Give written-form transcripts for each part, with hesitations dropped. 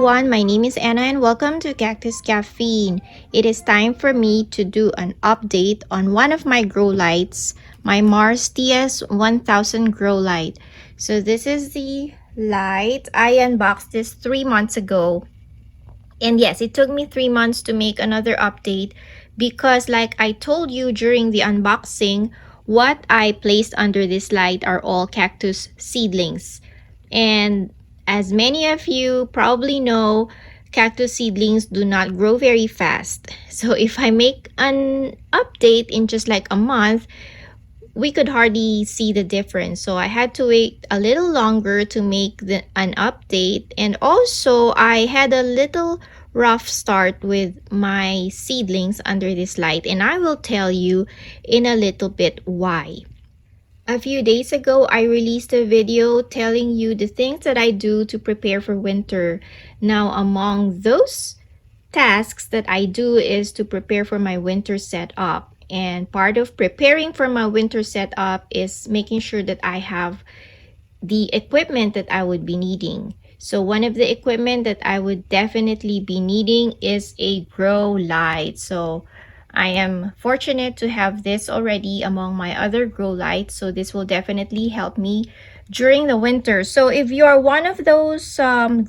everyone, my name is Anna and welcome to Cactus Caffeine. It is time for me to do an update on one of my grow lights, my Mars TS1000 grow light. So this is the light. I unboxed this 3 months ago. And yes, it took me 3 months to make another update because like I told you during the unboxing, what I placed under this light are all cactus seedlings. And as many of you probably know, cactus seedlings do not grow very fast. So if I make an update in just like a month, we could hardly see the difference. So I had to wait a little longer to make an update. And also I had a little rough start with my seedlings under this light, and I will tell you in a little bit why. A few days ago, I released a video telling you the things that I do to prepare for winter. Now, among those tasks that I do is to prepare for my winter setup. And part of preparing for my winter setup is making sure that I have the equipment that I would be needing. So one of the equipment that I would definitely be needing is a grow light. So I am fortunate to have this already among my other grow lights. So this will definitely help me during the winter. So if you are one of those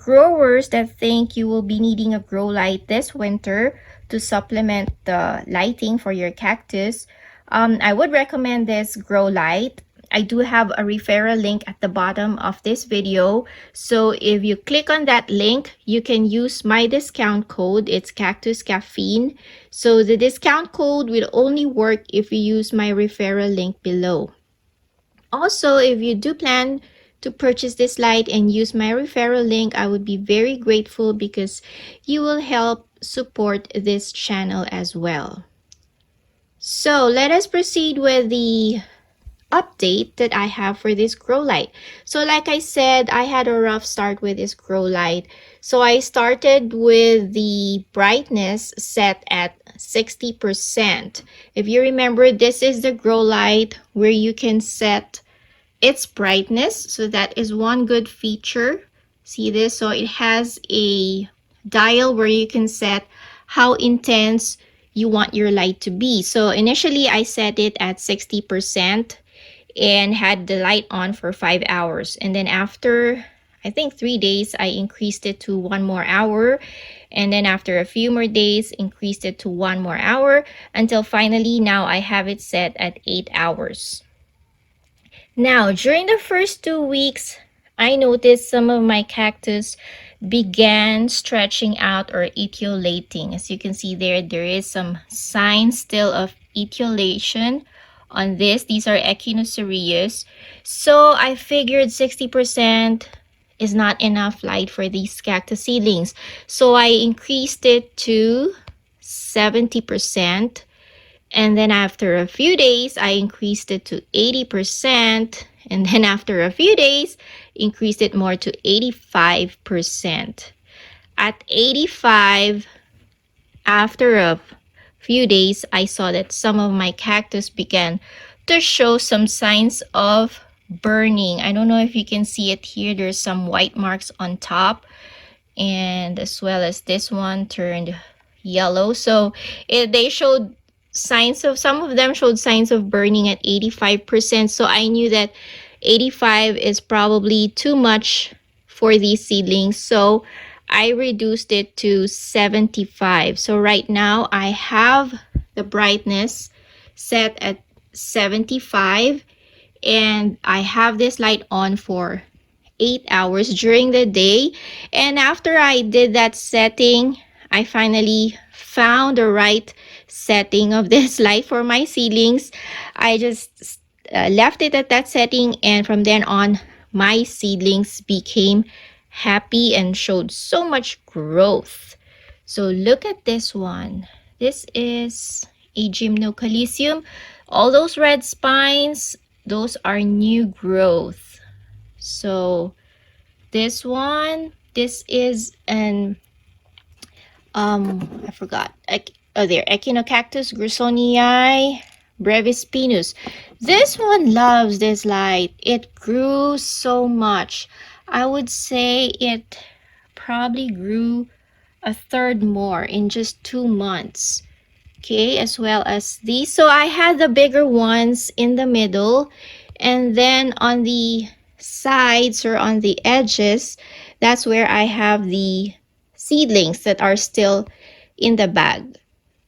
growers that think you will be needing a grow light this winter to supplement the lighting for your cactus, I would recommend this grow light. I do have a referral link at the bottom of this video. So if you click on that link, you can use my discount code. It's cactuscaffeine. So the discount code will only work if you use my referral link below. Also, if you do plan to purchase this light and use my referral link, I would be very grateful because you will help support this channel as well. So let us proceed with the update that I have for this grow light. So like I said, I had a rough start with this grow light. So I started with the brightness set at 60%. If you remember, this is the grow light where you can set its brightness. So that is one good feature. See this? So it has a dial where you can set how intense you want your light to be. So initially I set it at 60% and had the light on for 5 hours, and then after I think 3 days I increased it to 1 more hour, and then after a few more days increased it to 1 more hour, until finally now I have it set at 8 hours. Now during the first 2 weeks I noticed some of my cactus began stretching out or etiolating. As you can see there is some signs still of etiolation on this. These are echinocereus. So I figured 60% is not enough light for these cactus seedlings. So I increased it to 70%. And then after a few days, I increased it to 80%. And then after a few days, increased it more to 85%. At 85, after a few days, I saw that some of my cactus began to show some signs of burning. I don't know if you can see it here. There's some white marks on top, and as well as this one turned yellow. So they showed signs of, some of them showed signs of burning at 85%. So I knew that 85 is probably too much for these seedlings. So I reduced it to 75. So right now I have the brightness set at 75, and I have this light on for 8 hours during the day. And after I did that setting, I finally found the right setting of this light for my seedlings. I just left it at that setting, and from then on my seedlings became happy and showed so much growth. So look at this one. This is a gymnocalycium. All those red spines, those are new growth. So this one, this is an I forgot. Echinocactus grusonii brevispinus. This one loves this light. It grew so much. I would say it probably grew a third more in just 2 months. Okay, as well as these. So I had the bigger ones in the middle, and then on the sides or on the edges, that's where I have the seedlings that are still in the bag.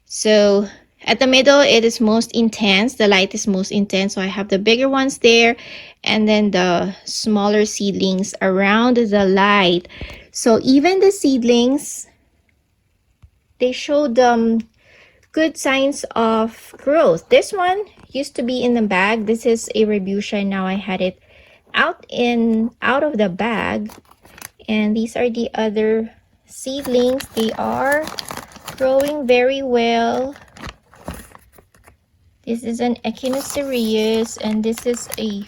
So at the middle, it is most intense. The light is most intense. So I have the bigger ones there, and then the smaller seedlings around the light. So even the seedlings, they showed good signs of growth. This one used to be in the bag. This is a rebutia, and now I had it out of the bag. And these are the other seedlings. They are growing very well. This is an echinocereus, and this is a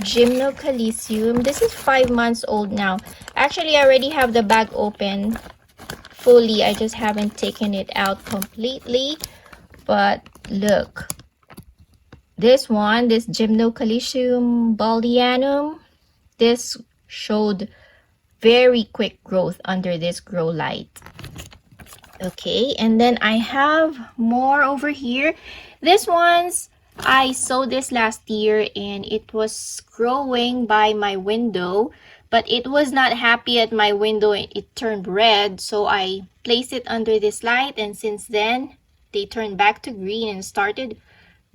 gymnocalcium. This is 5 months old now. Actually, I already have the bag open fully. I just haven't taken it out completely. But look, this one, this gymnocalcium baldianum, this showed very quick growth under this grow light. Okay, and then I have more over here. This one's, I sowed this last year and it was growing by my window, but it was not happy at my window and it turned red. So I placed it under this light, and since then they turned back to green and started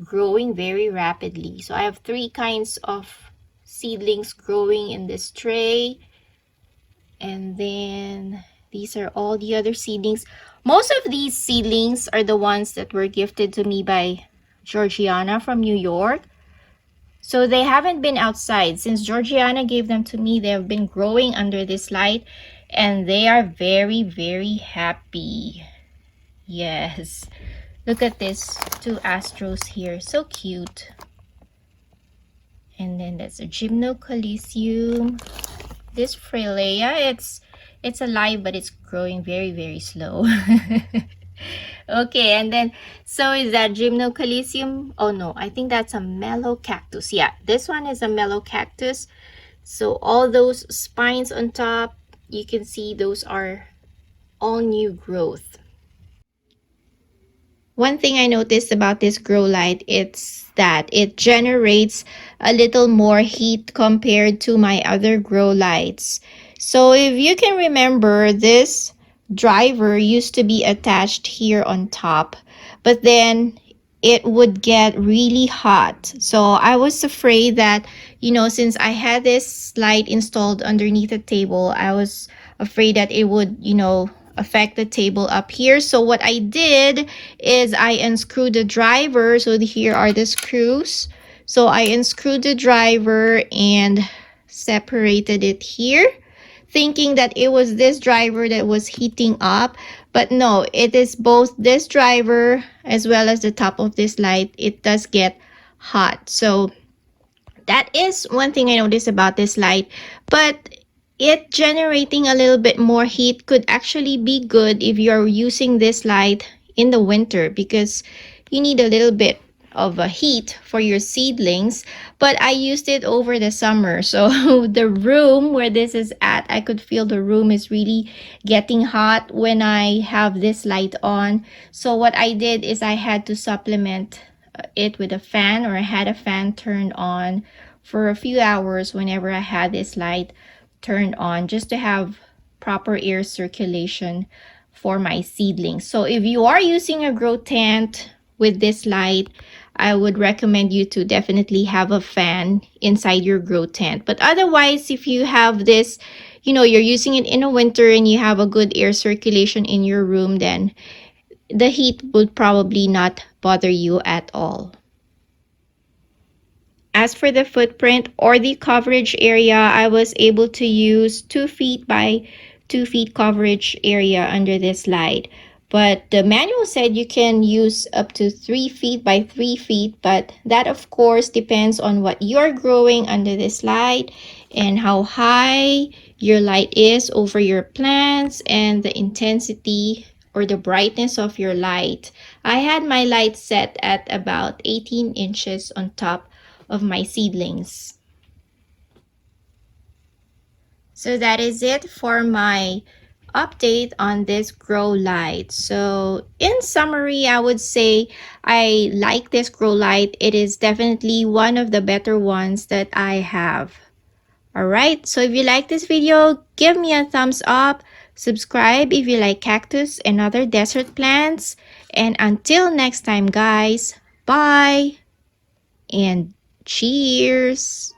growing very rapidly. So I have 3 kinds of seedlings growing in this tray. And then these are all the other seedlings. Most of these seedlings are the ones that were gifted to me by Georgiana from New York. So they haven't been outside. Since Georgiana gave them to me, they have been growing under this light, and they are very, very happy. Yes. Look at this 2 astros here. So cute. And then that's a gymnocalcium. This Fralea, it's alive, but it's growing very, very slow. Okay, and then so is that gymnocalcium? Oh no, I think that's a mellow cactus. Yeah, this one is a mellow cactus. So all those spines on top, you can see those are all new growth. One thing I noticed about this grow light, it's that it generates a little more heat compared to my other grow lights. So if you can remember, this driver used to be attached here on top, but then it would get really hot. So I was afraid that, since I had this light installed underneath the table, I was afraid that it would, affect the table up here. So what I did is I unscrewed the driver. So here are the screws. So I unscrewed the driver and separated it here, thinking that it was this driver that was heating up. But no, it is both this driver as well as the top of this light. It does get hot. So that is one thing I noticed about this light. But it generating a little bit more heat could actually be good if you're using this light in the winter, because you need a little bit of a heat for your seedlings. But I used it over the summer, so the room where this is at, I could feel the room is really getting hot when I have this light on. So what I did is I had to supplement it with a fan, or I had a fan turned on for a few hours whenever I had this light turned on, just to have proper air circulation for my seedlings. So if you are using a grow tent with this light, I would recommend you to definitely have a fan inside your grow tent. But otherwise, if you have this, you're using it in the winter and you have a good air circulation in your room, then the heat would probably not bother you at all. As for the footprint or the coverage area, I was able to use 2 feet by 2 feet coverage area under this light. But the manual said you can use up to 3 feet by 3 feet, but that of course depends on what you're growing under this light and how high your light is over your plants and the intensity or the brightness of your light. I had my light set at about 18 inches on top of my seedlings. So that is it for my update on this grow light. So in summary, I would say I like this grow light. It is definitely one of the better ones that I have. Alright, so if you like this video, give me a thumbs up. Subscribe if you like cactus and other desert plants. And until next time guys, bye and cheers!